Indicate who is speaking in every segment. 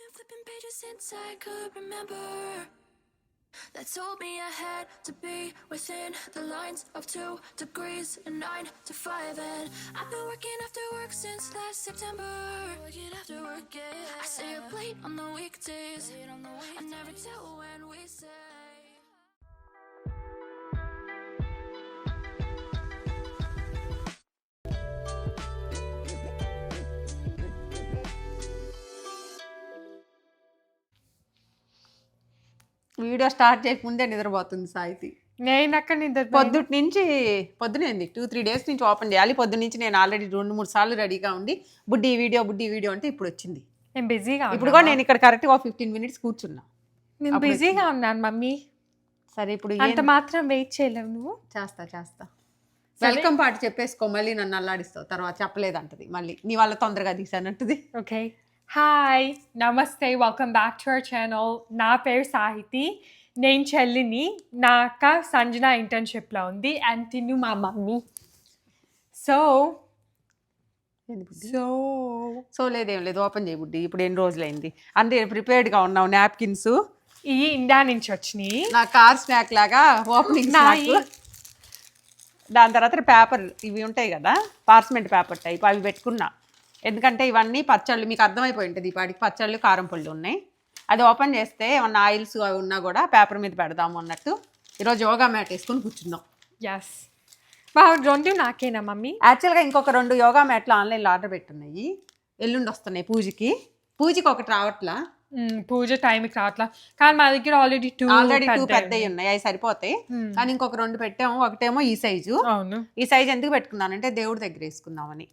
Speaker 1: been flipping pages since I could remember. That told me I had to be within the lines of 2 degrees and 9 to 5. And I've been working after work since last September. Working after work, yeah. I stay up late on the weekdays. I never tell when we say.
Speaker 2: Video start చేయకముందే నిద్రపోతుంది సాయితి.
Speaker 3: నేను అక్కడ నిద్ర
Speaker 2: పొద్దుటి నుంచి పొద్దునేంది 2-3 days నుంచి open చేయాలి. పొద్దు నుంచి నేను ఆల్రెడీ 2-3 సార్లు రెడీగా ఉండి బుడ్డి వీడియో అంటే ఇప్పుడు వచ్చింది.
Speaker 3: నేను బిజీగా
Speaker 2: ఇప్పుడు కూడా నేను ఇక్కడ కరెక్ట్గా 15 మినిట్స్ కూర్చున్నా.
Speaker 3: నేను బిజీగా ఉన్నాను మమ్మీ.
Speaker 2: సరే ఇప్పుడు
Speaker 3: అంత మాత్రం వెయిట్ చేయలేవు నువ్వు.
Speaker 2: చేస్తా వెల్కమ్ పార్టీ చెప్పేసుకో, మళ్ళీ నన్ను అల్లాడిస్తావు. తర్వాత చెప్పలేదంటది మళ్ళీ నీ వల్ల తొందరగా తీసానంటది.
Speaker 3: ఓకే, హాయ్ నమస్తే, welcome back to our channel. నా పేరు సాహితి, నేను చెల్లిని. నా అక్క సంజన ఇంటర్న్షిప్లో ఉంది అండ్ తిను మా మమ్మీ. సో
Speaker 2: లేదేం లేదు, ఓపెన్ చేయబుడ్డి. ఇప్పుడు ఎన్ని రోజులైంది అంటే ప్రిపేర్డ్గా ఉన్నావు. నాప్కిన్స్
Speaker 3: ఇవి ఇండియా నుంచి వచ్చినాయి.
Speaker 2: నా కార్ స్నాక్ లాగా ఓపెనింగ్. దాని తర్వాత పేపర్ ఇవి ఉంటాయి కదా, పార్స్మెంట్ పేపర్ టైప్, అవి పెట్టుకున్నా. ఎందుకంటే ఇవన్నీ పచ్చళ్ళు, మీకు అర్థమైపోయి ఉంటుంది. ఇప్పటికి పచ్చళ్ళు కారం పళ్ళు ఉన్నాయి. అది ఓపెన్ చేస్తే ఏమన్నా ఆయిల్స్ అవి ఉన్నా కూడా పేపర్ మీద పెడదాము అన్నట్టు ఈరోజు యోగా మ్యాట్ వేసుకొని కూర్చున్నాం.
Speaker 3: ఎస్, బాగా 2 నాకేనా మమ్మీ?
Speaker 2: యాక్చువల్గా ఇంకొక 2 యోగా మ్యాట్లు ఆన్లైన్లో ఆర్డర్ పెట్టున్నాయి. ఎల్లుండి వస్తున్నాయి పూజకి ఒకటి రావట్లా.
Speaker 3: పూజ టైంకి రావట్లా, కానీ మా దగ్గర ఆల్రెడీ 2
Speaker 2: పెద్దవి ఉన్నాయి, అవి సరిపోతాయి. కానీ ఇంకొక 2 పెట్టాము. ఒకటేమో ఈ సైజు.
Speaker 3: అవును,
Speaker 2: ఈ సైజు ఎందుకు పెట్టుకున్నానంటే దేవుడి దగ్గర వేసుకుందామని.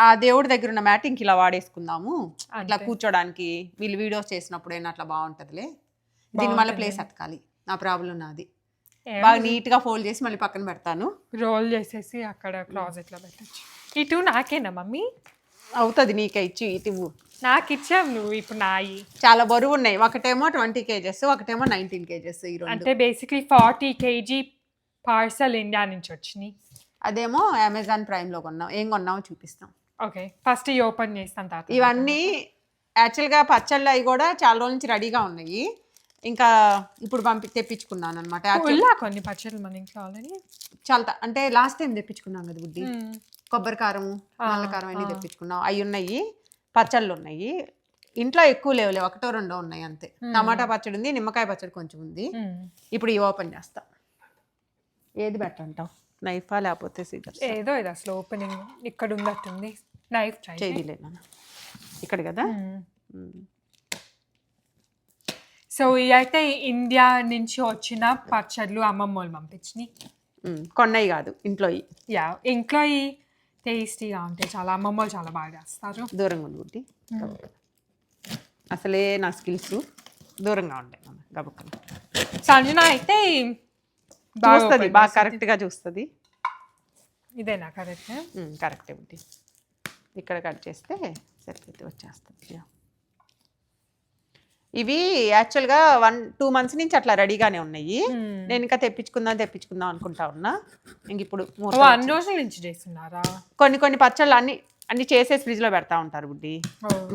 Speaker 2: ఆ దేవుడి దగ్గర ఉన్న మ్యాట్ ఇంక ఇలా వాడేసుకుందాము, ఇట్లా కూర్చోడానికి. వీళ్ళు వీడియోస్ చేసినప్పుడు అయినా అట్లా బాగుంటదిలే. దీన్ని మళ్ళీ ప్లేస్ అతకాలి, నా ప్రాబ్లం నాది. బాగా నీట్ గా ఫోల్డ్ చేసి మళ్ళీ పక్కన పెడతాను.
Speaker 3: రోల్ చేసేసి అక్కడ క్లాజెట్ లో పెట్టచ్చు. ఈ 2 నాకేనా మమ్మీ?
Speaker 2: అవుతుంది, నీకే ఇచ్చి ఇటు
Speaker 3: నాకు ఇచ్చావు నువ్వు. ఇప్పుడు నాయి
Speaker 2: చాలా బరువు ఉన్నాయి. ఒకటేమో 20 kgs, ఒకటేమో 19 kgs.
Speaker 3: అంటే బేసిక్లీ 40 kg పార్సల్ ఇండియా నుంచి వచ్చినాయి.
Speaker 2: అదేమో అమెజాన్ ప్రైమ్ లో కొన్నాం. ఏం కొన్నామో చూపిస్తాం.
Speaker 3: ఓకే, ఫస్ట్ ఓపెన్ చేస్తాను తర్వాత.
Speaker 2: ఇవన్నీ యాక్చువల్గా పచ్చళ్ళు అవి కూడా చాలా రోజుల నుంచి రెడీగా ఉన్నాయి. ఇంకా ఇప్పుడు తెప్పించుకున్నాను అనమాట.
Speaker 3: కొన్ని పచ్చళ్ళు మన ఇంట్లో ఆల్రెడీ
Speaker 2: చాలా, అంటే లాస్ట్ టైం తెప్పించుకున్నాం కదా బుడ్డి. కొబ్బరి కారము, నల్ల కారం అన్నీ తెప్పించుకున్నాం. అవి ఉన్నాయి, పచ్చళ్ళు ఉన్నాయి. ఇంట్లో ఎక్కువ లేవులే, 1-2 ఉన్నాయి అంతే. టమాటా పచ్చడి ఉంది, నిమ్మకాయ పచ్చడి కొంచెం ఉంది. ఇప్పుడు ఇవి ఓపెన్ చేస్తా. ఏది బెటర్ అంటావు, నైఫా లేకపోతే సీజర్?
Speaker 3: ఏదో ఇది అసలు ఓపెనింగ్ ఇక్కడ ఉన్నట్టుంది. నైఫ్
Speaker 2: చేయలేనా ఇక్కడ కదా.
Speaker 3: సో ఇవి అయితే ఇండియా నుంచి వచ్చిన పచ్చళ్ళు అమ్మమ్మ వాళ్ళు పంపించినాయి.
Speaker 2: కొన్నవి కాదు, ఇంట్లో.
Speaker 3: ఇంట్లో టేస్టీగా ఉంటాయి చాలా. అమ్మమ్మ వాళ్ళు చాలా బాగా చేస్తారు.
Speaker 2: దూరంగా ఉండి అసలే నా స్కిల్స్ దూరంగా ఉంటాయి. గబక్కలు
Speaker 3: సంజన అయితే
Speaker 2: చూస్తుంది, బాగా కరెక్ట్గా చూస్తుంది.
Speaker 3: ఇదేనా కరెక్ట్?
Speaker 2: కరెక్టే బుడ్డి. ఇక్కడ కట్ చేస్తే సరిపోతే వచ్చేస్తుంది. ఇవి యాక్చువల్గా 1-2 months నుంచి అట్లా రెడీగానే ఉన్నాయి. నేను ఇంకా తెప్పించుకుందాం అనుకుంటా ఉన్నా. ఇంక ఇప్పుడు
Speaker 3: 1 రోజుల నుంచి చేస్తున్నారా?
Speaker 2: కొన్ని పచ్చళ్ళు అన్ని చేసేసి ఫ్రిడ్జ్లో పెడతా ఉంటారు బుడ్డి.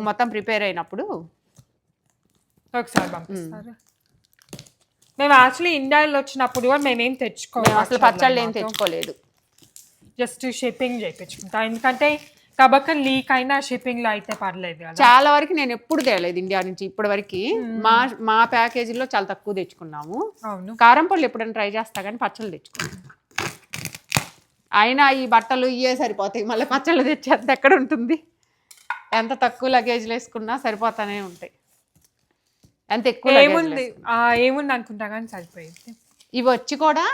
Speaker 2: మొత్తం ప్రిపేర్ అయినప్పుడు
Speaker 3: ఒకసారి పంపిస్తారు. మేము యాక్చువల్లీ ఇండియాలో వచ్చినప్పుడు కూడా మేమేం తెచ్చుకోవాలి,
Speaker 2: అసలు పచ్చళ్ళు ఏం తెచ్చుకోలేదు.
Speaker 3: జస్ట్ షిప్పింగ్ చేయించుకుంటాం. ఎందుకంటే కబక్కన్ లీక్ అయినా షిప్పింగ్ లో అయితే పర్లేదు కదా.
Speaker 2: చాలా వరకు నేను ఎప్పుడు తేలేదు ఇండియా నుంచి ఇప్పటి వరకు. మా ప్యాకేజీలో చాలా తక్కువ తెచ్చుకున్నాము.
Speaker 3: అవును,
Speaker 2: కారం పళ్ళు ఎప్పుడైనా ట్రై చేస్తా కానీ పచ్చళ్ళు తెచ్చుకున్నాను. అయినా ఈ బట్టలు ఇవే సరిపోతాయి, మళ్ళీ పచ్చళ్ళు తెచ్చేది ఎక్కడ ఉంటుంది. ఎంత తక్కువ లగేజ్లు వేసుకున్నా సరిపోతానే ఉంటాయి. ఎంత ఎక్కువ
Speaker 3: ఏముంది అనుకుంటా కానీ సరిపోయింది.
Speaker 2: ఇవి వచ్చి కూడా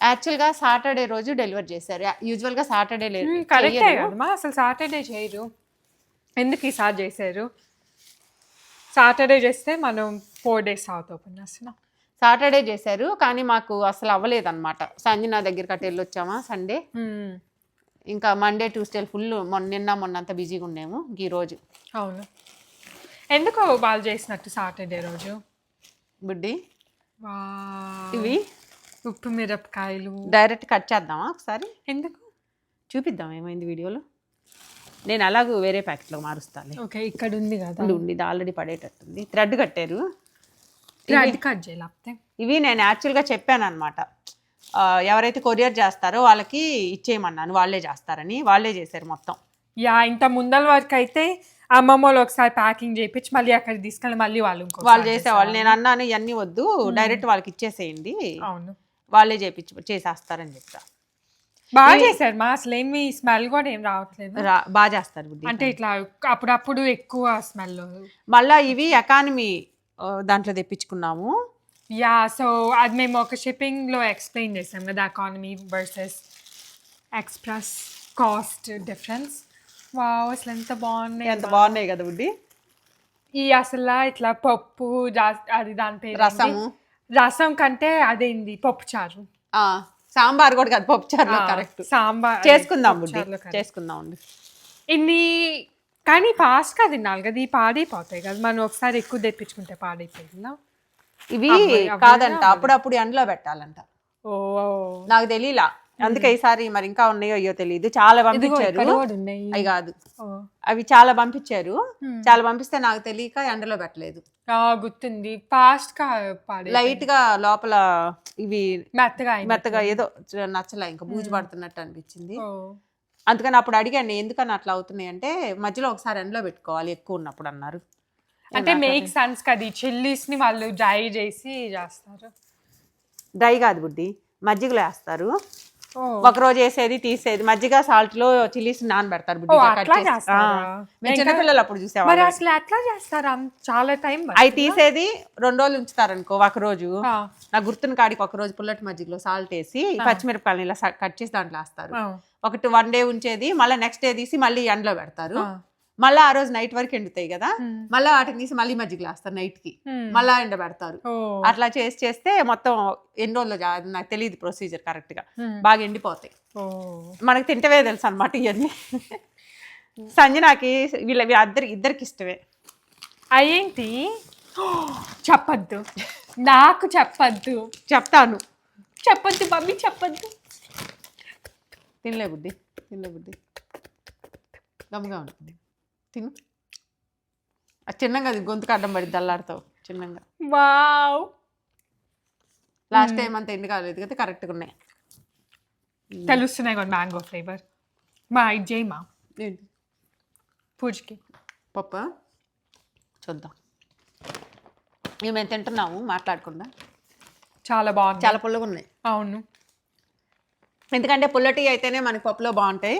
Speaker 2: యాక్చువల్గా సాటర్డే రోజు డెలివర్ చేశారు. యూజువల్గా సాటర్డే లేదు.
Speaker 3: కరెక్టే కదమ్మా, అసలు సాటర్డే చేయరు. ఎందుకు ఈసారి చేశారు? సాటర్డే చేస్తే మనం 4 days ఓపెన్ చేస్తున్నాం.
Speaker 2: సాటర్డే చేశారు కానీ మాకు అసలు అవ్వలేదు అనమాట. సంజన దగ్గరికి అటు వెళ్ళొచ్చామా సండే. ఇంకా మండే ట్యూస్డే ఫుల్ మొన్న అంతా బిజీగా ఉన్నాము. ఈరోజు
Speaker 3: అవును, ఎందుకు వాళ్ళు చేసినట్టు సాటర్డే రోజు
Speaker 2: బుడ్డి ఇవి
Speaker 3: ఉప్పు మిరపకాయలు
Speaker 2: డైరెక్ట్ కట్ చేద్దామా ఒకసారి?
Speaker 3: ఎందుకు?
Speaker 2: చూపిద్దాం ఏమైంది వీడియోలో. నేను అలాగూ వేరే ప్యాకెట్లో మారుస్తాను.
Speaker 3: ఓకే, ఇక్కడ ఉంది కదా.
Speaker 2: ఉంది, ఇది ఆల్రెడీ పడేటట్టుంది. థ్రెడ్ కట్టారు.
Speaker 3: థ్రెడ్ కట్ చేయలేకపోతే
Speaker 2: ఇవి నేను యాక్చువల్గా చెప్పాను అనమాట, ఎవరైతే కొరియర్ చేస్తారో వాళ్ళకి ఇచ్చేయమన్నాను, వాళ్ళే చేస్తారని. వాళ్ళే చేశారు మొత్తం.
Speaker 3: యా, ఇంత ముందల వరకు అయితే అమ్మమ్మ వాళ్ళు ఒకసారి ప్యాకింగ్ చేయించి మళ్ళీ అక్కడ తీసుకెళ్ళి మళ్ళీ వాళ్ళు
Speaker 2: వాళ్ళు చేసేవాళ్ళు. నేను అన్నాను ఇవన్నీ వద్దు, డైరెక్ట్ వాళ్ళకి ఇచ్చేసేయండి,
Speaker 3: అవును
Speaker 2: వాళ్ళే చేసేస్తారని చెప్తా.
Speaker 3: బాగా చేశారు మా, అసలు ఏమి స్మెల్ కూడా ఏం రావట్లేదు.
Speaker 2: బాగా చేస్తారు బుడ్డి.
Speaker 3: అంటే ఇట్లా అప్పుడప్పుడు ఎక్కువ స్మెల్.
Speaker 2: మళ్ళా ఇవి ఎకానమీ దాంట్లో తెప్పించుకున్నాము.
Speaker 3: యా, సో అది మేము ఒక షిప్పింగ్లో ఎక్స్ప్లెయిన్ చేసాం కదా, economy versus express cost difference. Wow, అసలు ఎంత బాగున్నాయి.
Speaker 2: ఎంత బాగున్నాయి కదా బుడ్డి.
Speaker 3: ఈ అసలు ఇట్లా పప్పు అది దాని పేరు
Speaker 2: రసము.
Speaker 3: రసం కంటే అదేంది పప్పు చారు.
Speaker 2: సాంబార్ కూడా కాదు, పప్పు చారులో కరెక్ట్.
Speaker 3: సాంబార్
Speaker 2: చేసుకుందాం బుడ్డి, చేసుకుందాం అండి.
Speaker 3: ఇన్ని కానీ ఫాస్ట్గా తినాలి కదా, ఈ పాడైపోతాయి కదా, మనం ఒకసారి ఎక్కువ తెప్పించుకుంటే పాడైపోయి కదా.
Speaker 2: ఇవి కాదంట, అప్పుడప్పుడు ఎండలో పెట్టాలంట.
Speaker 3: ఓ,
Speaker 2: నాకు తెలియలా, అందుకే ఈసారి మరి ఇంకా ఉన్నాయో అయ్యో తెలియదు. చాలా పంపించారు, అవి కాదు, అవి చాలా పంపించారు. చాలా పంపిస్తే నాకు తెలియక ఎండలో పెట్టలేదు.
Speaker 3: గుర్తుంది, ఫాస్ట్ గా
Speaker 2: లైట్ గా లోపల ఇవి
Speaker 3: మెత్తగా
Speaker 2: ఏదో నచ్చలే, ఇంకా బూజు పడుతున్నట్టు అనిపించింది. అందుకని అప్పుడు అడిగాను ఎందుకని అట్లా అవుతున్నాయి అంటే, మధ్యలో ఒకసారి ఎండలో పెట్టుకోవాలి ఎక్కువ ఉన్నప్పుడు అన్నారు.
Speaker 3: అంటే మేక్ సెన్స్ కదా, చిల్లీస్ ని వాళ్ళు డ్రై చేసి చేస్తారు.
Speaker 2: డ్రై కాదు బుడ్డి, మజ్జిగలో వేస్తారు. ఒక రోజు వేసేది తీసేది, మజ్జిగ సాల్ట్ లో చిల్లీస్ నానబెడతారు బుడ్డి. చిన్నపిల్లలు అప్పుడు చూసేవాళ్ళు.
Speaker 3: అసలు ఎట్లా చేస్తారు చాలా టైం.
Speaker 2: అవి తీసేది 2 రోజులు ఉంచుతారు అనుకో, ఒక రోజు నా గుర్తున్న కాడికి ఒక రోజు పుల్లటి మజ్జిగలో సాల్ట్ వేసి పచ్చిమిరపకాయలు ఇలా కట్ చేసి దాంట్లో వేస్తారు. ఒకటి 1 డే ఉంచేది, మళ్ళీ నెక్స్ట్ డే తీసి మళ్ళీ ఎండలో పెడతారు. మళ్ళీ ఆ రోజు నైట్ వరకు ఎండుతాయి కదా, మళ్ళీ వాటిని తీసి మళ్ళీ మజ్జిగలో వేస్తారు నైట్ కి, మళ్ళా ఎండ పెడతారు. అట్లా చేస్తే మొత్తం ఎన్ని రోజులు నాకు తెలియదు ప్రొసీజర్ కరెక్ట్ గా, బాగా ఎండిపోతాయి. మనకు తింటవే తెలుసు అనమాట ఇవన్నీ. సంజనాకి ఇద్దరికి ఇష్టమే.
Speaker 3: అయ్యేంటి చెప్పద్దు, నాకు చెప్పద్దు.
Speaker 2: చెప్తాను,
Speaker 3: చెప్పద్దు మమ్మీ, చెప్పద్దు.
Speaker 2: తినలే బుడ్డి, గమ్ముగా ఉంటుంది, తిను. చిన్నగా గొంతుకు అడ్డం పడి అల్లాడుతావు చిన్నగా.
Speaker 3: వావ్,
Speaker 2: లాస్ట్ టైం అంత ఎండు కాలేదు కదా, కరెక్ట్గా ఉన్నాయి.
Speaker 3: తెలుస్తున్నాయి కదా మ్యాంగో ఫ్లేవర్. మా ఇది మా పూజకి
Speaker 2: పప్ప చూద్దాం. మేము తింటున్నాము మాట్లాడకుండా.
Speaker 3: చాలా బాగుంది,
Speaker 2: చాలా పుల్లగా ఉన్నాయి.
Speaker 3: అవును,
Speaker 2: ఎందుకంటే పుల్లటి అయితేనే మనకి పప్పులో బాగుంటాయి.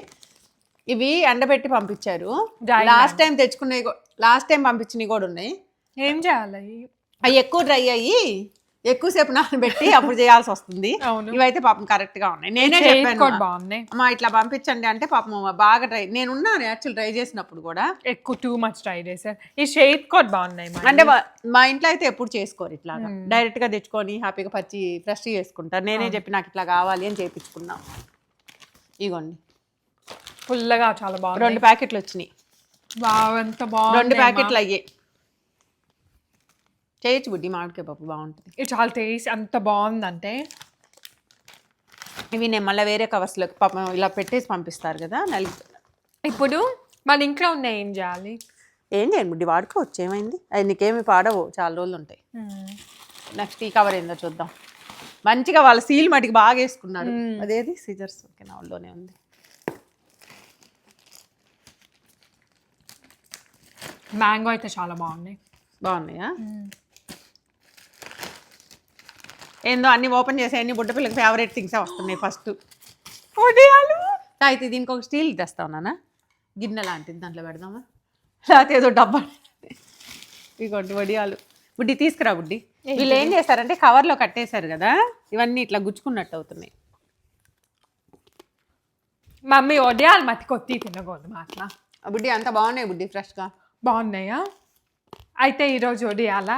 Speaker 2: ఇవి ఎండబెట్టి పంపించారు. లాస్ట్ టైం పంపించినవి కూడా ఉన్నాయి.
Speaker 3: ఏం చేయాలి,
Speaker 2: అవి ఎక్కువ డ్రై అయ్యి ఎక్కువసేపు నానబెట్టి అప్పుడు చేయాల్సి వస్తుంది. ఇవైతే పాపం కరెక్ట్ గా ఉన్నాయి. నేనే చెప్పాను అమ్మా ఇట్లా పంపించండి అంటే, పాపం బాగా డ్రై. నేనున్నాను యాక్చువల్ డ్రై చేసినప్పుడు కూడా,
Speaker 3: ఎక్కువ టూ మచ్ డ్రై చేశారు. ఈ షేప్ కూడా బాగున్నాయి.
Speaker 2: అంటే మా ఇంట్లో అయితే ఎప్పుడు చేసుకోరు ఇట్లాగా, డైరెక్ట్ గా తెచ్చుకొని హ్యాపీగా పచ్చి ఫ్రెష్ చేసుకుంటారు. నేనే చెప్పి నాకు ఇట్లా కావాలి అని చేయించుకున్నాం. ఇగోండి
Speaker 3: ఫుల్గా చాలా బాగుంది.
Speaker 2: 2 ప్యాకెట్లు వచ్చినాయి.
Speaker 3: ఎంత బాగుంది,
Speaker 2: 2 ప్యాకెట్లు అయ్యాయి. చేయొచ్చు బుడ్డి, మామిడికాయ పప్పు బాగుంటుంది.
Speaker 3: ఇది చాలా టేస్ట్, అంత బాగుందంటే.
Speaker 2: ఇవి నేను మళ్ళీ వేరే కవర్స్లో పాపం ఇలా పెట్టేసి పంపిస్తారు కదా.
Speaker 3: ఇప్పుడు మన ఇంట్లో ఉన్నాయి, ఏం చేయాలి?
Speaker 2: ఏం చేయండి బుడ్డి, వాడుకోవచ్చు, ఏమైంది. అది నీకేమి పాడవు, చాలా రోజులు ఉంటాయి. నెక్స్ట్ ఈ కవర్ ఏందో చూద్దాం. మంచిగా వాళ్ళ సీల్ మటుకు బాగా వేసుకున్నారు. అదేది సీజర్స్ ఓకే నా వాళ్ళలోనే ఉంది.
Speaker 3: మ్యాంగో అయితే చాలా బాగున్నాయా?
Speaker 2: ఏందో అన్ని ఓపెన్ చేసే అన్ని బుడ్డ పిల్లకి ఫేవరెట్ థింగ్సే వస్తున్నాయి. ఫస్ట్ వడియాలు. అయితే దీనికి ఒక స్టీల్ తెస్తా ఉన్నానా, గిన్నె లాంటిది, దాంట్లో పెడదామా, లేకపోతే ఏదో డబ్బా. ఇగోండి వడియాలు. బుడ్డి తీసుకురా బుడ్డి. వీళ్ళు ఏం చేస్తారంటే కవర్లో కట్టేశారు కదా, ఇవన్నీ ఇట్లా గుచ్చుకున్నట్టు అవుతున్నాయి.
Speaker 3: మమ్మీ వడియాలు మట్టి కొత్తి తినకూడదు అట్లా.
Speaker 2: బుడ్డి అంత బాగున్నాయి బుడ్డి, ఫ్రెష్గా
Speaker 3: బాగున్నాయా? అయితే ఈరోజు వడియాలా?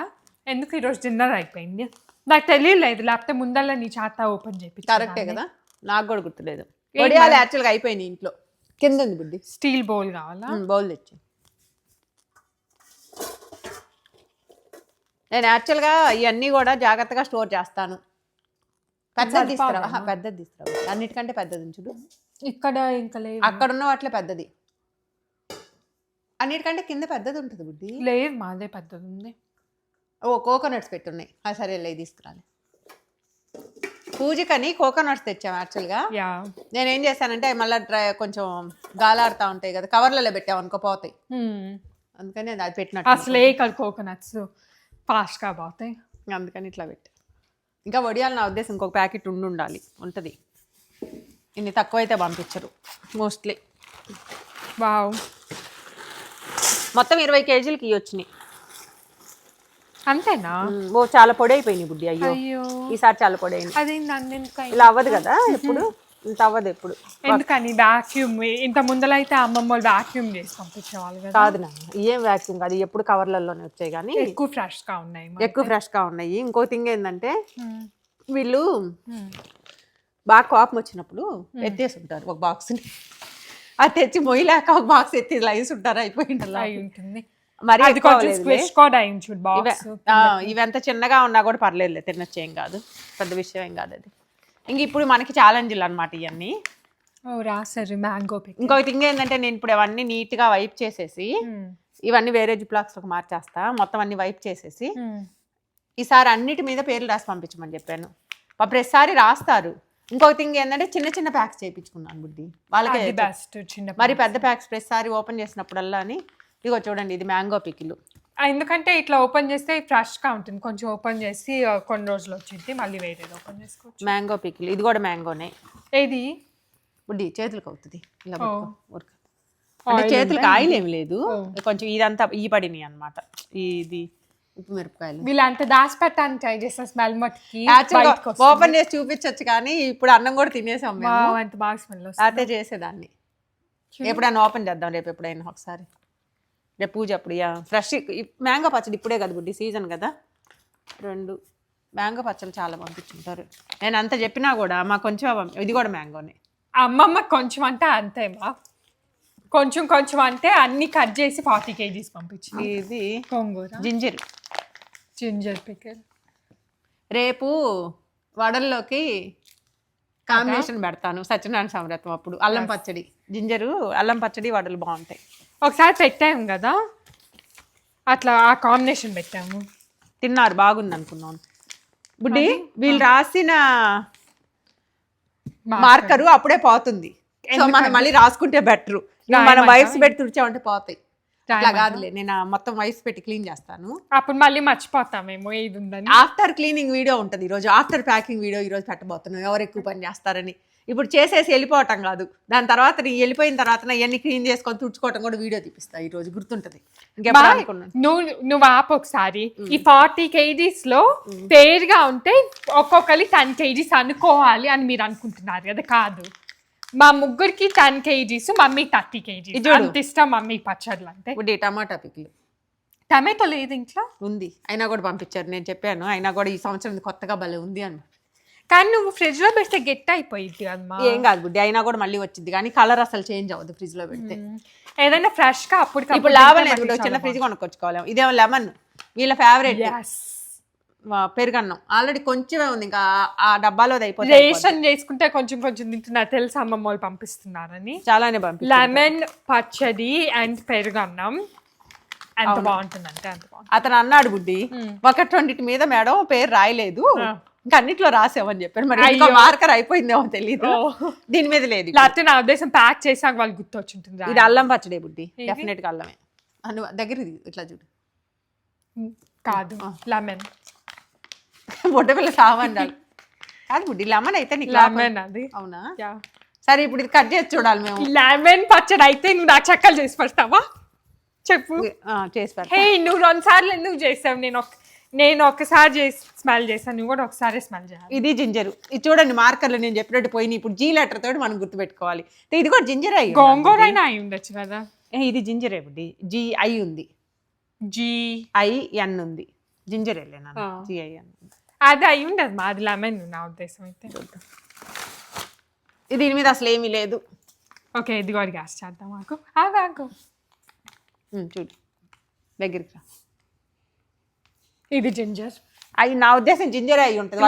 Speaker 3: ఎందుకు ఈరోజు డిన్నర్ అయిపోయింది, నాకు తెలియలేదు. లేకపోతే ముందల్లా నీ చాత ఓపెన్ చేపి.
Speaker 2: కరెక్టే కదా, నాకు కూడా గుర్తులేదు. వడియాలు యాక్చువల్గా అయిపోయినాయి ఇంట్లో. కింద ఉంది బుడ్డి.
Speaker 3: స్టీల్ బౌల్ కావాలా?
Speaker 2: బౌల్ తెచ్చి. నేను యాక్చువల్గా ఇవన్నీ కూడా జాగ్రత్తగా స్టోర్ చేస్తాను. పెద్దది తీసుకురా, అన్నిటికంటే పెద్దది చూడు.
Speaker 3: ఇక్కడ ఇంకా లేదు,
Speaker 2: అక్కడ ఉన్న వాటిలో పెద్దది. అన్నిటికంటే కింద పెద్దది ఉంటుంది బుడ్డి.
Speaker 3: లేదు మాదే పెద్దది ఉంది.
Speaker 2: ఓ కోకోనట్స్ పెట్టున్నాయి. సరేలే తీసుకురాలి. పూజకని కోకోనట్స్ తెచ్చాము యాక్చువల్గా.
Speaker 3: యా
Speaker 2: నేనేం చేశానంటే అవి మళ్ళీ కొంచెం గాలాడుతూ ఉంటాయి కదా, కవర్లలో పెట్టాము అనుకో పోతాయి, అందుకని అది పెట్టినట్టు.
Speaker 3: అసలే ఇక్కడ కోకోనట్స్ ఫాస్ట్గా పోతాయి,
Speaker 2: అందుకని ఇట్లా పెట్టా. ఇంకా వడియాలు నా ఉద్దేశం ఇంకొక ప్యాకెట్ ఉండాలి, ఉంటుంది. ఇన్ని తక్కువైతే పంపించరు మోస్ట్లీ.
Speaker 3: వావ్
Speaker 2: మొత్తం 20 కేజీలకి వచ్చినాయి.
Speaker 3: అంతేనా?
Speaker 2: ఓ చాలా పొడి అయిపోయినాయి బుడ్డి. అయ్యో
Speaker 3: అయ్యో
Speaker 2: ఈసారి చాలా పొడి అయింది.
Speaker 3: అది నన్ను
Speaker 2: ఇలా అవ్వదు కదా ఎప్పుడు, ఇంత అవ్వదు ఎప్పుడు.
Speaker 3: ఎందుకని వ్యాక్యూమ్ ఇంత ముందలైతే అమ్మమ్మ వాళ్ళు వ్యాక్యూమ్ చేసి పంపించేవాళ్ళు కదా.
Speaker 2: కాదు నా ఏం వ్యాక్యూమ్ కాదు, ఎప్పుడు కవర్లలోనే వచ్చాయి కానీ
Speaker 3: ఎక్కువ ఫ్రెష్గా ఉన్నాయి.
Speaker 2: ఎక్కువ ఫ్రెష్గా ఉన్నాయి. ఇంకో థింగ్ ఏంటంటే వీళ్ళు బాగా కోపం వచ్చినప్పుడు ఎత్తేసి ఉంటారు ఒక బాక్స్ని, అది తెచ్చి మొయ్యలేక ఒక బాక్స్ ఎత్తి లైస్ ఉంటారు, అయిపోయింది
Speaker 3: అయి ఉంటుంది.
Speaker 2: మరి
Speaker 3: అది కొంచెం స్క్విష్ కూడా అయింది చూడు బాక్స్.
Speaker 2: ఇవి ఎంత చిన్నగా ఉన్నా కూడా పర్లేదులే, తినొచ్చు, ఏం కాదు, పెద్ద విషయం ఏం కాదు అది. ఇంక ఇప్పుడు మనకి ఛాలెంజ్లు అనమాట ఇవన్నీ.
Speaker 3: రాసారు మ్యాంగో పిక్.
Speaker 2: ఇంకొక థింగ్ ఏంటంటే నేను ఇప్పుడు అవన్నీ నీట్గా వైప్ చేసేసి ఇవన్నీ వేరే జిప్లాక్స్లోకి మార్చేస్తా, మొత్తం అన్ని వైప్ చేసేసి ఈసారి అన్నిటి మీద పేర్లు రాసి పంపించమని చెప్పాను. ప్రతిసారి రాస్తారు. ఇంకొక థింగ్ ఏంటంటే చిన్న చిన్న ప్యాక్స్ చేయించుకున్నాను బుడ్డి వాళ్ళకి
Speaker 3: బెస్ట్. చిన్న
Speaker 2: మరి పెద్ద ప్యాక్స్ ప్రతిసారి ఓపెన్ చేసినప్పుడల్లా అని. ఇదిగో చూడండి, ఇది మ్యాంగో పికిలు.
Speaker 3: ఎందుకంటే ఇట్లా ఓపెన్ చేస్తే ఫ్రెష్గా ఉంటుంది, కొంచెం ఓపెన్ చేసి కొన్ని రోజులు వచ్చింది మళ్ళీ వేరేది ఓపెన్ చేసుకోవచ్చు.
Speaker 2: మ్యాంగో పికిలు, ఇది కూడా మ్యాంగోనే.
Speaker 3: ఏది
Speaker 2: బుడ్డి చేతులకు అవుతుంది ఇలా అంటే చేతులకు ఆయిల్ ఏమి లేదు, కొంచెం ఇదంతా ఈ పడినాయి అనమాట. ఇది ఉప్పు మిరపకాయలు
Speaker 3: వీళ్ళు అంత దాచి పెట్టాలని ట్రై చేస్తాం, స్మెల్ మట్టుకి
Speaker 2: ఓపెన్ చేసి చూపించచ్చు, కానీ ఇప్పుడు అన్నం కూడా తినేసాం మేము.
Speaker 3: అంత బాగా స్మెల్
Speaker 2: అదే చేసేదాన్ని. ఎప్పుడైనా ఓపెన్ చేద్దాం రేపు, ఎప్పుడైనా ఒకసారి, రేపు పూజ అప్పుడు. ఫ్రెష్ మ్యాంగో పచ్చడి ఇప్పుడే కదా బుడ్డి, సీజన్ కదా. 2 మ్యాంగో పచ్చళ్ళు చాలా పంపించుంటారు. నేను అంత చెప్పినా కూడా మా కొంచెం, ఇది కూడా మ్యాంగోనే.
Speaker 3: అమ్మమ్మ కొంచెం అంటే అంతేమా, కొంచెం కొంచెం అంటే అన్ని కట్ చేసి 40 kgs పంపించింది.
Speaker 2: ఇది
Speaker 3: గోంగూర, జింజర్ పికిల్.
Speaker 2: రేపు వడల్లోకి కాంబినేషన్ పెడతాను, సత్యనారాయణ సమరత్వం అప్పుడు. అల్లం పచ్చడి, జింజరు అల్లం పచ్చడి వడలు బాగుంటాయి.
Speaker 3: ఒకసారి పెట్టాము కదా అట్లా, ఆ కాంబినేషన్ పెట్టాము,
Speaker 2: తిన్నారు, బాగుంది అనుకున్నాను బుడ్డి. వీళ్ళు రాసిన మార్కరు అప్పుడే పోతుంది, సో మనం మళ్ళీ రాసుకుంటే బెటరు. మనం వైప్స్ పెట్టి తుడిచామంటే పోతాయి. అట్లా కాదులే, నేను మొత్తం వైప్స్ పెట్టి క్లీన్ చేస్తాను.
Speaker 3: అప్పుడు మళ్ళీ మర్చిపోతామేమో ఇది ఉందని.
Speaker 2: ఆఫ్టర్ క్లీనింగ్ వీడియో ఉంటుంది ఈరోజు, ఆఫ్టర్ ప్యాకింగ్ వీడియో ఈరోజు పెట్టబోతున్నాను, ఎవరు ఎక్కువ పని చేస్తారని. ఇప్పుడు చేసేసి వెళ్ళిపోవటం కాదు, దాని తర్వాత వెళ్ళిపోయిన తర్వాత ఇవన్నీ క్లీన్ చేసుకొని తుడుచుకోవటం కూడా వీడియో తీపిస్తా ఈరోజు, గుర్తుంటది.
Speaker 3: నువ్వు ఆపు ఒకసారి. ఈ 40 kgs లో పేరుగా ఉంటే ఒక్కొక్కరి 10 kgs అనుకోవాలి అని మీరు అనుకుంటున్నారు కదా, కాదు. మా ముగ్గురికి 10 kgs, మమ్మీ 30 kgs. అంత ఇష్టం మమ్మీ పచ్చళ్ళు అంటే.
Speaker 2: ఇప్పుడు టమాటా పిక్లు,
Speaker 3: టమాటో లేదు ఇంట్లో
Speaker 2: ఉంది, అయినా కూడా పంపించారు. నేను చెప్పాను, అయినా కూడా ఈ సంవత్సరం కొత్తగా భలే ఉంది అని.
Speaker 3: కానీ నువ్వు ఫ్రిడ్జ్ లో పెడితే గట్టి అయిపోయింది కదమ్మా.
Speaker 2: ఏం కాదు బుడ్డి, అయినా కూడా మళ్ళీ వచ్చింది, కానీ కలర్ అసలు చేంజ్ అవ్వదు ఫ్రిడ్జ్ లో పెడితే.
Speaker 3: ఏదైనా ఫ్రెష్ గా అప్పుడు
Speaker 2: ఇప్పుడు లాభం లేదు, చిన్న ఫ్రిడ్జ్ కొనుక్కొచ్చుకోవాలి. ఇదేమో లెమన్, వీళ్ళ ఫేవరెట్ పెరుగన్నం. ఆల్రెడీ కొంచెమే ఉంది, ఇంకా ఆ డబ్బాలో అయిపోతుంది.
Speaker 3: రేషన్ చేసుకుంటే కొంచెం కొంచెం తింటున్నారు తెలుసు, అమ్మమ్మ వాళ్ళు పంపిస్తున్నారని.
Speaker 2: చాలానే పంపి
Speaker 3: లెమన్ పచ్చడి అండ్ పెరుగన్నం ఎంత బాగుంటుంది అంటే అంత బాగుంటుంది.
Speaker 2: అతను అన్నాడు బుడ్డి, ఒకటి 20 మీద మేడం పేరు రాయలేదు, ఇంకా అన్నిట్లో రాసామని చెప్పారు. మరి మార్కర్ అయిపోయిందేమో తెలియదు, దీని మీద లేదు.
Speaker 3: లేకపోతే నా ఉద్దేశం ప్యాక్ చేసాక వాళ్ళు గుర్తొచ్చుంటుంది.
Speaker 2: ఇది అల్లం పచ్చడి బుడ్డి, డెఫినెట్ గా అల్లమే. దగ్గర ఇట్లా చూడు,
Speaker 3: కాదు లెమన్.
Speaker 2: బొడ్డపిల్ల సామాన్యాలు కాదు బుడ్డి, లెమన్ అయితే నీకు
Speaker 3: లెమన్ అది.
Speaker 2: అవునా? సరే ఇప్పుడు ఇది కట్ చేసి చూడాలి మేము.
Speaker 3: లెమన్ పచ్చడి అయితే నువ్వు నా చెక్కలు చేసి పెడతావా చెప్పు?
Speaker 2: చేసి పెడతా.
Speaker 3: హే నువ్వు 2 సార్లు ఎందుకు చేసావు? నేను ఒక్కసారి చేసి స్మెల్ చేశాను, నువ్వు కూడా ఒకసారి స్మెల్ చేయాలి.
Speaker 2: ఇది జింజరు, ఇది చూడండి మార్కర్లు నేను చెప్పినట్టు పోయినాయి. ఇప్పుడు జీ లెటర్ తోటి మనం గుర్తుపెట్టుకోవాలి. ఇది కూడా జింజర్ అయ్యి,
Speaker 3: గోంగూర అయినా అయి ఉండొచ్చు కదా.
Speaker 2: ఇది జింజరే బుడ్డి, GI ఉంది, GIN ఉంది, జింజర్ వెళ్ళేనా GIN.
Speaker 3: అది అయి ఉండదు, మాది లెమన్ నా ఉద్దేశం అయితే.
Speaker 2: దీని మీద అసలు ఏమీ లేదు.
Speaker 3: ఓకే ఇది కూడా గ్యాస్ చేద్దాం మాకు.
Speaker 2: చూడు దగ్గరికి రా.
Speaker 3: ఇది జింజర్,
Speaker 2: అది నా ఉద్దేశం జింజర్ అయి ఉంటుంది.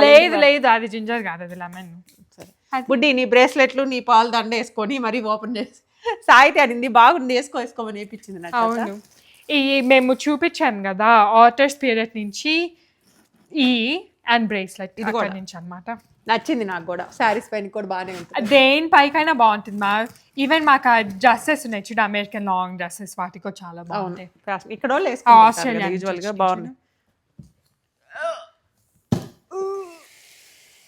Speaker 3: లేదు అది జింజర్ కాదు, అది లెమన్.
Speaker 2: సరే బుడ్డి, నీ బ్రేస్లెట్లు నీ పాలు దండ వేసుకొని మరీ ఓపెన్ చేసి సాయితే అనింది బాగుంది వేసుకోమని వేపించింది నాకు
Speaker 3: అవును ఈ మేము చూపించాను కదా ఆటర్ స్పిరిట్ నుంచి ఈ అండ్ బ్రేస్లెట్ ఇది
Speaker 2: కూడా.
Speaker 3: నుంచి అన్నమాట
Speaker 2: నచ్చింది నాకు కూడా శారీస్ పైన కూడా బాగానే ఉంటుంది
Speaker 3: దేని పైకైనా బాగుంటుంది మా ఈవెన్ మాకు డ్రెస్సెస్ ఉన్నాయి చూడు అమెరికన్ లాంగ్ డ్రెస్సెస్ వాటికి చాలా బాగుంటాయి
Speaker 2: ఇక్కడ వాళ్ళు వేసుకుంటారు
Speaker 3: ఆస్ట్రేలియా
Speaker 2: యూజువల్ గా బాగున్నాయి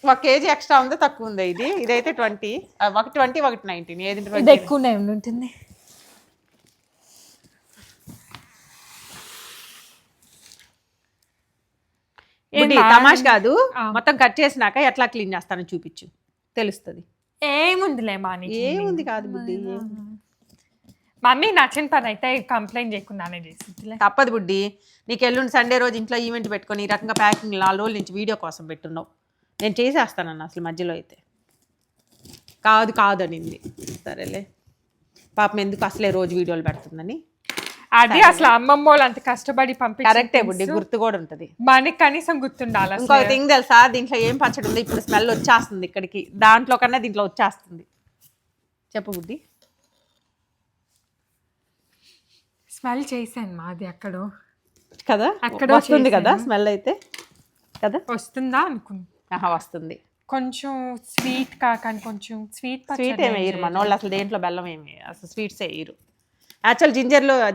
Speaker 2: 1 kg ఎక్స్ట్రా ఉందో తక్కువ ఉంది ఇదైతే 20 ఒకటి 20 ఒకటి 19 ఏది
Speaker 3: ఇది ఎక్కువనే ఉంటుంది
Speaker 2: తమాష్ కాదు మొత్తం కట్ చేసినాక ఎట్లా క్లీన్ చేస్తానో చూపించు తెలుస్తుంది
Speaker 3: ఏముందిలే మాని
Speaker 2: ఏముంది కాదు బుడ్డి
Speaker 3: మమ్మీ నచ్చిన పని అయితే కంప్లైంట్ చేయకుండానే చేసింది
Speaker 2: తప్పదు బుడ్డి నీకు ఎల్లుండి సండే రోజు ఇంట్లో ఈవెంట్ పెట్టుకొని ఈ రకంగా ప్యాకింగ్ 4 రోజుల నుంచి వీడియో కోసం పెట్టున్నావు నేను చేసేస్తానన్న అసలు మధ్యలో అయితే కాదు అనింది సరేలే పాపం ఎందుకు అసలే రోజు వీడియోలు పెడుతుందని
Speaker 3: అది అసలు అమ్మమ్మ వాళ్ళు అంత కష్టపడి పంపి
Speaker 2: కరెక్టే బుడ్డి గుర్తు కూడా ఉంటుంది
Speaker 3: మనకి కనీసం గుర్తుండాలి
Speaker 2: ఇంకో థింగ్ తెలుసా దీంట్లో ఏం పచ్చడి ఉంది ఇప్పుడు స్మెల్ వచ్చేస్తుంది ఇక్కడికి దాంట్లో కన్నా దీంట్లో వచ్చేస్తుంది చెప్పు బుడ్డి
Speaker 3: స్మెల్ చేశాను మాది అక్కడో
Speaker 2: కదా
Speaker 3: అక్కడో
Speaker 2: వస్తుంది కదా స్మెల్ అయితే కదా
Speaker 3: వస్తుందా అనుకుంటా
Speaker 2: వస్తుంది
Speaker 3: కొంచెం స్వీట్ కాకని కొంచెం
Speaker 2: స్వీట్ ఏమి వేయరు మన వాళ్ళు అసలు దేంట్లో బెల్లం ఏమి అసలు స్వీట్స్ వేయరు యాక్చువల్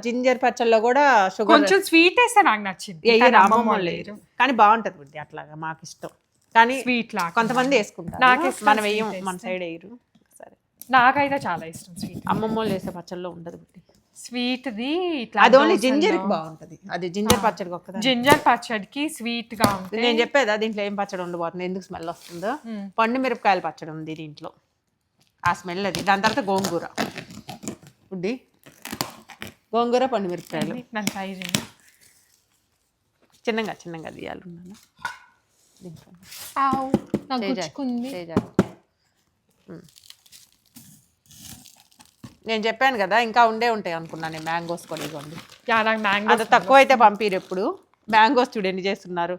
Speaker 2: జింజర్ పచ్చళ్ళలో కూడా షుగర్
Speaker 3: కొంచెం స్వీట్ వేస్తే నాకు నచ్చింది
Speaker 2: అమ్మమ్మ లేరు కానీ బాగుంటది బుడ్డి అట్లాగా మాకు ఇష్టం కానీ
Speaker 3: స్వీట్ లా
Speaker 2: కొంతమంది వేసుకుంటారు మనం వేయం మన సైడ్ వేయరు సరే
Speaker 3: నాకైతే చాలా ఇష్టం స్వీట్
Speaker 2: అమ్మమ్మ వాళ్ళు వేసే పచ్చళ్ళలో ఉండదు బుడ్డి
Speaker 3: స్వీట్ ది
Speaker 2: అది ఓన్లీ జింజర్ కి బాగుంటది అది జింజర్ పచ్చడికి ఒక్కదా
Speaker 3: జింజర్ పచ్చడికి స్వీట్ గా ఉంటుంది
Speaker 2: నేను చెప్పేదా దీంట్లో ఏం పచ్చడి ఉండబోతుంది ఎందుకు స్మెల్ వస్తుందో పండు మిరపకాయల పచ్చడి ఉంది దీంట్లో ఆ స్మెల్ అది దాని తర్వాత గోంగూర బుడ్డి గోంగూర పండు మిరపకాయలు
Speaker 3: నన్ను ట్రై చేయండి
Speaker 2: చిన్నగా తీయాలి దీంట్లో నేను చెప్పాను కదా ఇంకా ఉంటాయి అనుకున్నాను నేను మ్యాంగోస్ కూడా ఇవ్వండి అంత తక్కువ అయితే పంపిరు ఎప్పుడు మ్యాంగోస్ చూడు ఎన్ని చేస్తున్నారు